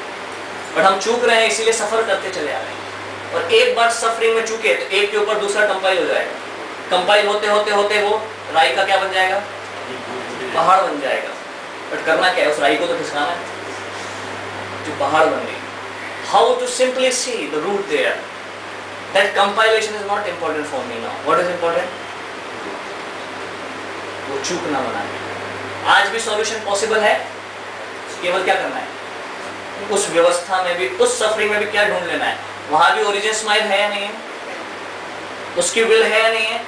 बट हम चूक रहे हैं, इसीलिए सफर करते चले आ रहे हैं। और एक बार सफरिंग में चूके तो एक के ऊपर दूसरा कंपाइल हो जाएगा, कंपाइल होते होते होते वो राई का क्या बन जाएगा? पहाड़ बन जाएगा। बट करना क्या है? उस राई को तो खिसकाना है जो पहाड़ बन गई। How to simply see the root there, that compilation is not important for me now. What is important? वो चूक ना बनाए। आज भी सॉल्यूशन पॉसिबल है, केवल क्या करना है? उस व्यवस्था में भी, उस सफरिंग में भी क्या ढूंढ लेना है? वहां भी ओरिजिन स्माइल है या नहीं है, उसकी विल है या नहीं है,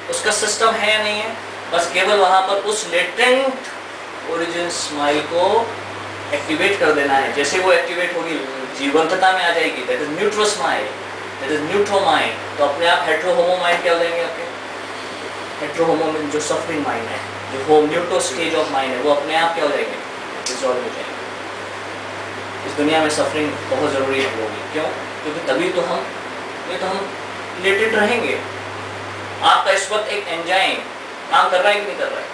उसका सिस्टम है या नहीं है, बस केवल वहां पर उस लेटेंट ओरिजिन स्माइल को एक्टिवेट कर देना है। जैसे वो एक्टिवेट होगी, जीवंतता में आ जाएगी, that is neutro smile, that is neutro mind. तो अपने आप हेट्रो होमो माइंड क्या हो जाएंगे आपके? हेट्रो होमो में जो सफरिंग माइंड है, जो होम न्यूट्रो स्टेज ऑफ माइंड है, वो अपने आप क्या हो जाएंगे? डिसॉल्व हो जाएंगे। इस दुनिया में सफरिंग बहुत ज़रूरी होगी। क्यों? क्योंकि तभी तो हम, नहीं तो हम लेटेंट रहेंगे। आपका इस वक्त एक एंजाइम काम कर रहा है कि नहीं कर रहा है?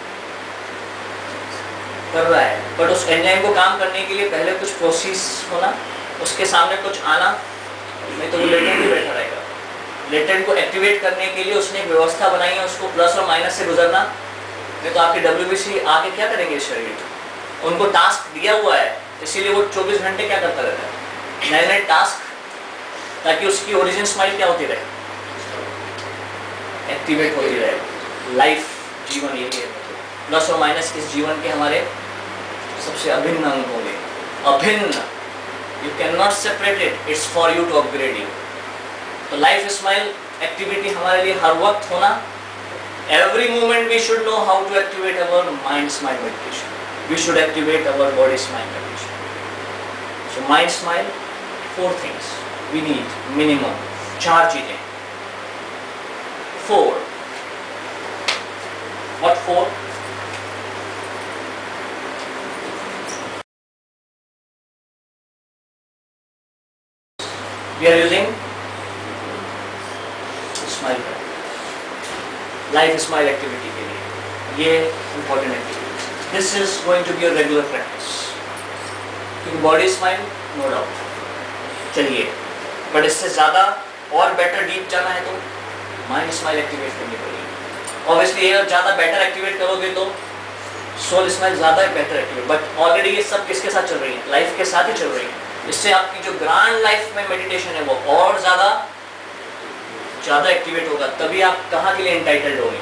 कर रहा है, बट उस एंजाइम को काम करने के लिए पहले कुछ प्रोसेस होना, उसके सामने कुछ आना, नहीं तो वो लेटेंट ही बैठा रहेगा। लेटेंट को एक्टिवेट करने के लिए उसने एक व्यवस्था बनाई है, उसको प्लस और माइनस से गुजरना, नहीं तो आपके WBC आके क्या करेंगे इस शरीर? उनको टास्क दिया हुआ है, इसीलिए वो 24 घंटे क्या करता रहता है? नए नए टास्क, ताकि उसकी ओरिजिन स्माइल क्या होती रहे? एक्टिवेट होती रहे। लाइफ, जीवन, ये प्लस और माइनस इस जीवन के हमारे सबसे अभिन्न अंग होंगे। अभिन्न, you can not separate it, it's for you to upgrade you. तो लाइफ स्माइल एक्टिविटी हमारे लिए हर वक्त होना। Every moment we should know how to activate our mind smile meditation, we should activate our body smile meditation. So mind smile, 4 things we need, minimum 4 चीजें। 4, what 4? We are using smile life smile activity के लिए, ये important activity. This is going to be a regular practice, क्योंकि body smile no doubt चलिए, but इससे ज़्यादा और better deep जाना है तो माइंड स्माइल एक्टिवेट करनी पड़ेगी। ऑब्वियसली ये ज़्यादा बेटर एक्टिवेट करोगे तो सोल स्माइल ज़्यादा बेटर एक्टिवेट, बट ऑलरेडी ये सब किसके साथ चल रही है? लाइफ के साथ ही चल रही है। इससे आपकी जो ग्रांड लाइफ में मेडिटेशन है वो और ज़्यादा एक्टिवेट होगा। तभी आप कहाँ के लिए एंटाइटल्ड होंगे,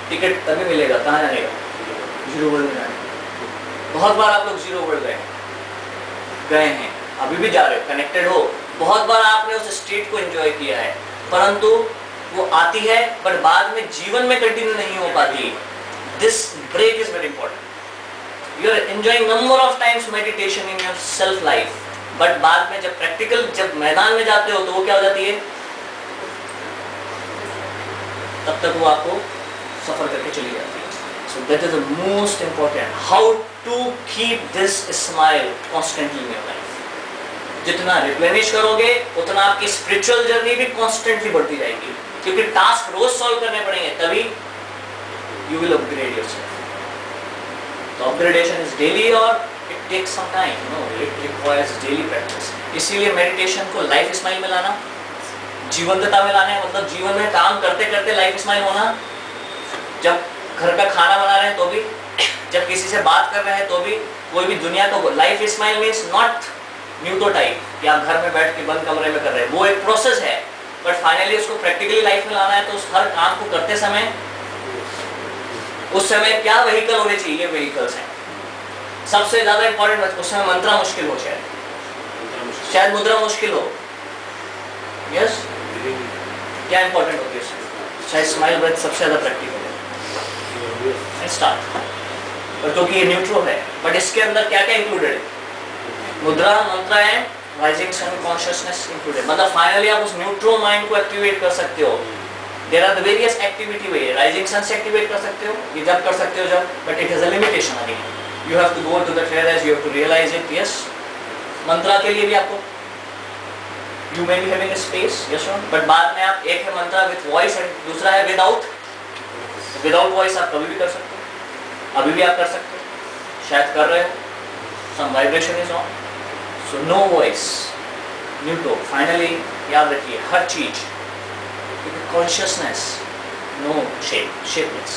टिकट तभी मिलेगा, कहाँ जाने का? जीरो वर्ल्ड में जाने का। बहुत बार आप लोग जीरो वर्ल्ड गए हैं, अभी भी जा रहे हो, कनेक्टेड हो, बहुत बार आपने उस स्टेट को एंजॉय किया है, परंतु वो आती है बट बाद में जीवन में कंटिन्यू नहीं हो पाती। This break is very important. You are enjoying number of times meditation in your self life, but बाद में जब प्रैक्टिकल, जब मैदान में जाते हो तो वो क्या हो जाती है? तब तक वो आपको सफर करके चली जाती है। So that is the most important. How to keep this smile constantly in your life. जितना रिप्लेनिश करोगे उतना आपकी स्पिरिचुअल जर्नी भी कॉन्स्टेंटली बढ़ती जाएगी, क्योंकि टास्क रोज सॉल्व करने पड़ेंगे, तभी यू विल अपग्रेड योरसेल्फ। तो अपग्रेडेशन इज डेली और it takes some time, no, it requires daily practice. इसीलिए मेडिटेशन को लाइफ स्माइल में लाना, जीवंतता में लाना है, मतलब जीवन में काम करते करते लाइफ स्माइल होना। जब घर का खाना बना रहे हैं तो भी, जब किसी से बात कर रहे हैं तो भी, कोई भी दुनिया को life smile means not neutro type कि आप घर में बैठ के बंद कमरे में कर रहे हैं, वो एक प्रोसेस है, बट फाइनली उसको प्रैक्टिकली लाइफ में लाना है। तो उस हर काम को करते समय उस समय क्या व्हीकल होने चाहिए? ये व्हीकल्स हैं। सबसे ज्यादा इंपॉर्टेंट उस समय मंत्रा मुश्किल हो, शायद मुद्रा मुश्किल हो, यस, क्या इंपॉर्टेंट होती है? शायद स्माइल ब्रेथ सबसे ज्यादा प्रैक्टिकल है। स्टार्ट, और क्योंकि ये न्यूट्रो है, बट इसके अंदर क्या क्या इंक्लूडेड है? Mudra, mantra and rising sun consciousness included. मतलब फाइनली आप उस न्यूट्रो माइंड को एक्टिवेट कर सकते हो। There are the various activity way, rising sun से एक्टिवेट कर सकते हो, ये जब कर सकते हो जब, but it has a limitation again, you have to go to the fair age, you have to realize it. Yes, mantra के लिए भी आपको you may be having a space, yes, but बाद में आप, एक है मंत्रा विद वॉइस एंड दूसरा है विदाउट वॉइस। आप कभी भी कर सकते हो, अभी भी आप कर सकते हो, शायद कर रहे हो, some vibration is on, so no voice, neutro. Finally याद रखिए हर चीज, क्योंकि कॉन्शियसनेस, नो शेप, शेपलेस।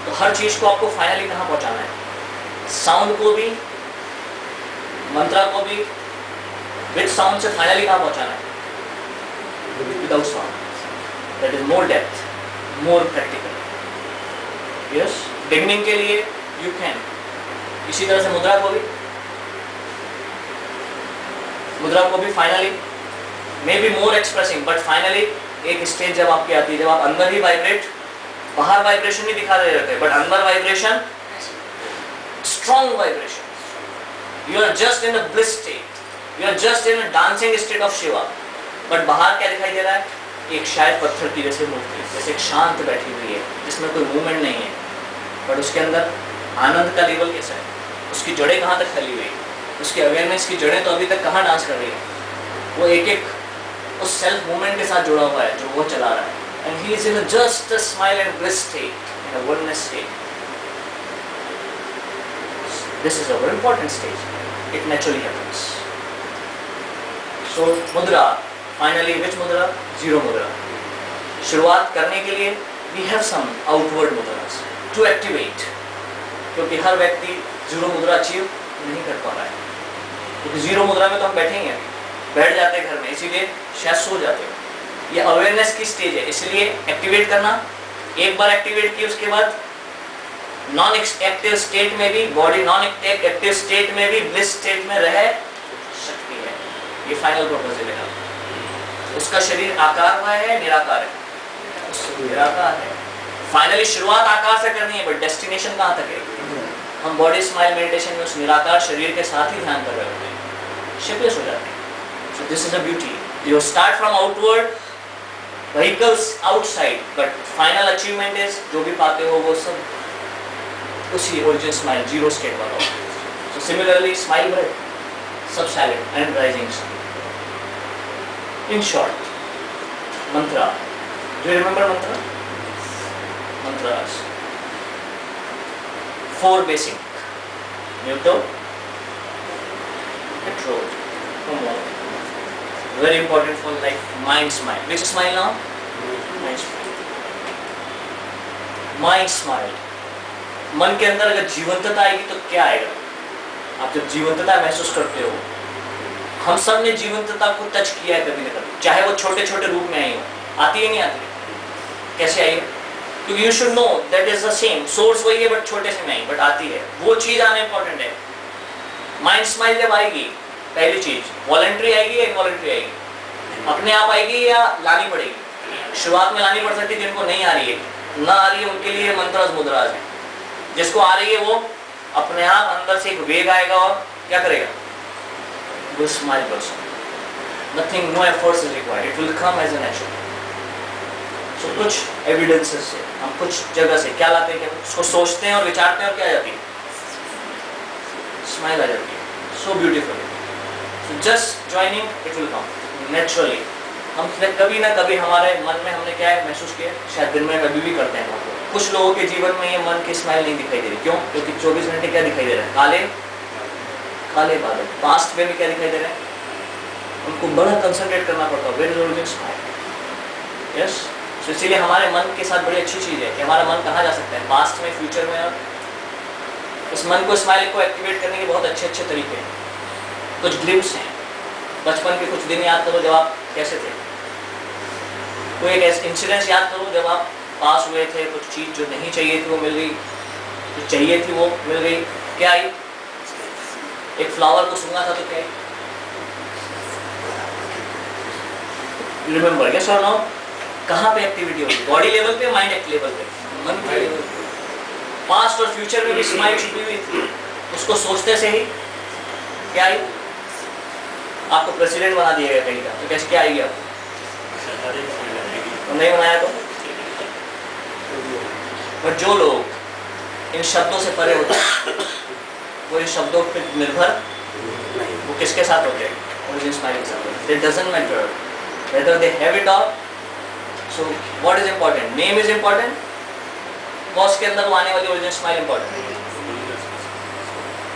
तो हर चीज को आपको फाइनली कहाँ पहुंचाना है? साउंड को भी, मंत्रा को भी, विद साउंड से फाइनली कहाँ पहुंचाना है? Without sound. That is more depth, more practical. Yes, beginning के लिए यू कैन। इसी तरह से मुद्रा को भी finally may be more expressing, but finally एक स्टेज जब आपकी आती है, जब आप अंदर ही वाइब्रेट, बाहर वाइब्रेशन नहीं दिखा रहे रहते, बट अंदर vibration, strong vibration, you are just in a bliss state, you are just in a dancing state of Shiva. But बाहर क्या दिखाई दे रहा है? एक शायद पत्थर की जैसे मूर्ति, जैसे एक शांत बैठी हुई है जिसमें कोई मूवमेंट नहीं है, बट उसके अंदर आनंद का लेवल कैसा है? उसकी जड़ें कहाँ तक फैली हुई है? उसकी अवेयरनेस की जड़ें तो अभी तक कहाँ डांस कर रही है? वो एक एक उस सेल्फ मूवमेंट के साथ जुड़ा हुआ है जो वो चला रहा है, and he is in just a smile and bliss state, in a oneness state. This is a very important stage, it naturally happens. So mudra, finally विच मुद्रा? जीरो मुद्रा। शुरुआत करने के लिए we have some outward mudras to activate, क्योंकि हर व्यक्ति zero मुद्रा अचीव नहीं कर पा रहा है, क्योंकि जीरो मुद्रा में तो हम बैठेंगे, बैठ जाते हैं घर में, इसीलिए शायद सो जाते हैं। ये अवेयरनेस की स्टेज है, इसलिए एक्टिवेट करना, एक बार एक्टिवेट की उसके बाद नॉन एक्टिव स्टेट में भी, बॉडी नॉन एक्टिव स्टेट में भी ब्लिस स्टेट में रह सकती है। ये फाइनल प्रोपोजल है। उसका शरीर आकार हुआ है, निराकार है, निराकार है। फाइनली शुरुआत आकार से करनी है, बट डेस्टिनेशन कहाँ तक है? हम बॉडी स्माइल मेडिटेशन में उस निराकार शरीर के साथ ही ध्यान कर रहे होते हैं, शेपलेस हो जाते हैं। So this is a beauty, you start from outward vehicles outside, but final achievement is जो भी पाते हो वो सब उसी ओरिजिन स्माइल, जीरो स्टेट वाला। सो सिमिलरली स्माइल ब्रेथ, सब silent and rising sun. In short, mantra. Do you remember mantra? Mantras. 4 basic. Neutro, Neutro, very important for life. Mind smile. Which smile now? Mind smile. Mind smile. मन के अंदर अगर जीवंतता आएगी तो क्या आएगा? आप जब जीवंतता महसूस करते हो, हम सब ने जीवंतता को टच किया है कभी ना कभी, चाहे वो छोटे छोटे रूप में आई हो। आती है नहीं आती? कैसे आई है? क्योंकि you should know that is the same source, वही है बट छोटे से नहीं, बट आती है। वो चीज आना इंपॉर्टेंट है। माइंड स्माइल जब आएगी, पहली चीज वॉलंटरी आएगी या इनवॉलंटरी आएगी? अपने आप आएगी या लानी पड़ेगी? शुरुआत में लानी पड़ सकती है, जिनको नहीं आ रही है, ना आ रही है, उनके लिए मंत्रास मुद्रास है। जिसको आ रही है वो अपने आप अंदर से एक वेग आएगा और क्या करेगा? वो smile person, nothing, no efforts is required, it will come as a natural. So कुछ एविडेंसेस से, हम कुछ जगह से क्या लाते हैं, क्या उसको सोचते हैं और विचारते हैं और क्या आ जाती है? स्माइल आ जाती है। So beautiful. So just joining, it will come naturally. हम कभी ना कभी हमारे मन में हमने क्या है महसूस किया, शायद दिन में अभी भी करते हैं। कुछ लोगों के जीवन में ये मन की स्माइल नहीं दिखाई दे रही। क्यों? क्योंकि 24 घंटे क्या दिखाई दे रहा है? काले काले बादल। पास्ट में भी क्या दिखाई दे रहा है? उनको बड़ा कंसंट्रेट करना पड़ता है। Where is origin smile? Yes. तो इसीलिए हमारे मन के साथ बड़ी अच्छी चीज़ है कि हमारा मन कहाँ जा सकता है, पास्ट में, फ्यूचर में। और इस मन को, स्माइल को एक्टिवेट करने के बहुत अच्छे अच्छे तरीके हैं। कुछ ग्लिम्स हैं, बचपन के कुछ दिन याद करो जब आप कैसे थे। कोई एक ऐसा इंसिडेंस याद करो जब आप पास हुए थे, कुछ चीज़ जो नहीं चाहिए थी वो मिल गई, जो चाहिए थी वो मिल गई। क्या आई? एक फ्लावर को सूंघा था तो क्या आई? रिमेंबर, यस और नो? कहाँ पे एक्टिविटी होगी? बॉडी लेवल पे, माइंड लेवल पे, मन के लेवल पे। पास्ट और फ्यूचर में भी स्माइल छुपी हुई थी। उसको सोचते से ही क्या आई? आपको प्रेसिडेंट बना दिया गया कहीं का, तो कैसे क्या आएगी आपको? नहीं बनाया तो? पर जो लोग इन शब्दों से परे होते हैं, वो इन शब्दों पर निर्भर, वो किसके साथ होते हैं? ओरिजिन स्माइल के साथ होते हैं। It doesn't matter whether they have it or. So what is important? Name is important. Boss के अंदर वो आने वाली ओरिजिन स्माइल इंपॉर्टेंट है।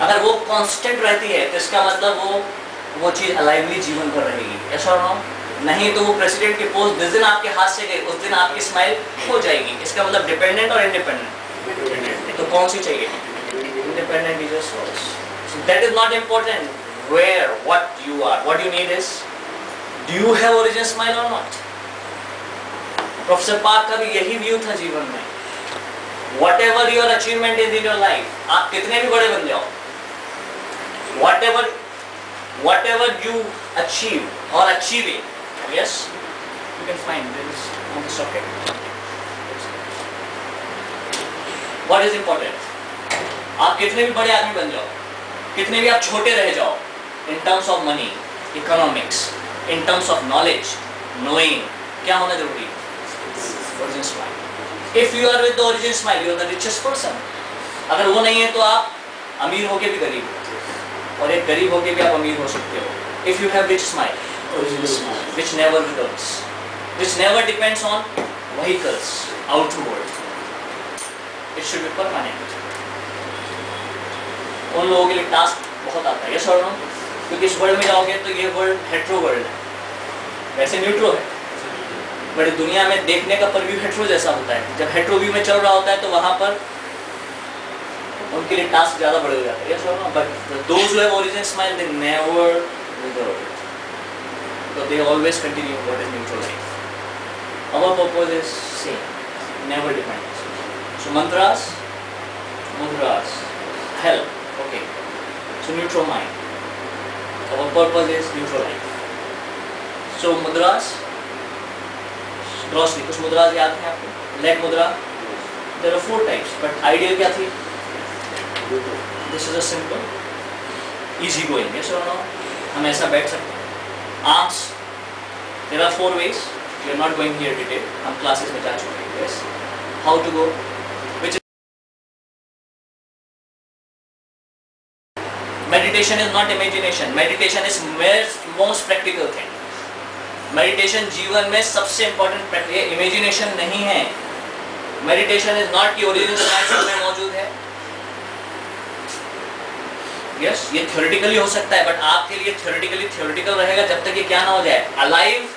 अगर वो कांस्टेंट रहती है तो इसका मतलब वो चीज अलाइवली जीवन पर रहेगी। यस और नो? नहीं तो वो प्रेसिडेंट की पोस्ट जिस दिन आपके हाथ से गई उस दिन आपकी स्माइल हो जाएगी। इसका मतलब डिपेंडेंट और इंडिपेंडेंट। तो कौन सी चाहिए? Independent is your source. So that is not important where what you are. What you need is, do you have origin smile और नॉट? प्रोफेसर पार्क का भी यही व्यू था जीवन में। Whatever your achievement is in your life, आप कितने भी बड़े बन जाओ, whatever you achieve or achieving, yes, you can find this on the socket. What is important? आप कितने भी बड़े आदमी बन जाओ, कितने भी आप छोटे रह जाओ, in terms of money, economics, in terms of knowledge, knowing, क्या होना जरूरी है? Origin smile. If you are with the origin smile, you are the richest person. अगर वो नहीं है तो आप अमीर होके भी गरीब हो, और एक गरीब होके भी आप अमीर हो सकते हो। If you have rich smile, origin smile, which never returns, which never depends on vehicles, outward, it should be permanent. उन लोगों के लिए टास्क बहुत आता है, यस और नो? क्योंकि इस वर्ल्ड में जाओगे तो ये वर्ल्ड हेट्रो वर्ल्ड है, वैसे न्यूट्रो है, बड़ी दुनिया में देखने का पर व्यू हेट्रो जैसा होता है। जब हेट्रो व्यू में चल रहा होता है तो वहाँ पर उनके लिए टास्क ज़्यादा बड़े हो जाते हैं। यस और no? But those who have origin smile, they never wither, so they always continue what is neutral life. Our purpose is same, never depends. So mantras, mudras, help. Okay. So neutro mind. Our purpose is neutral life. So mudras. Grossly कुछ मुद्राज याद हैं आपको? Leg mudra, there are 4 types, but ideal क्या थी? This is a simple easy going, yes और no? हम ऐसा बैठ सकते हैं। Arms, there are 4 ways, we are not going here detail, हम क्लासेस में जा चुके हैं। Yes, how to go, which meditation is not imagination, meditation is most practical thing. Meditation जीवन में सबसे इंपॉर्टेंट प्रक्रिया, इमेजिनेशन नहीं है। मेडिटेशन इज नॉट कि ओरिजिन स्माइल में मौजूद है, यस, ये थ्योरेटिकली हो सकता है, बट आपके लिए थ्योरेटिकली थ्योरेटिकल रहेगा जब तक ये क्या ना हो जाए, अलाइव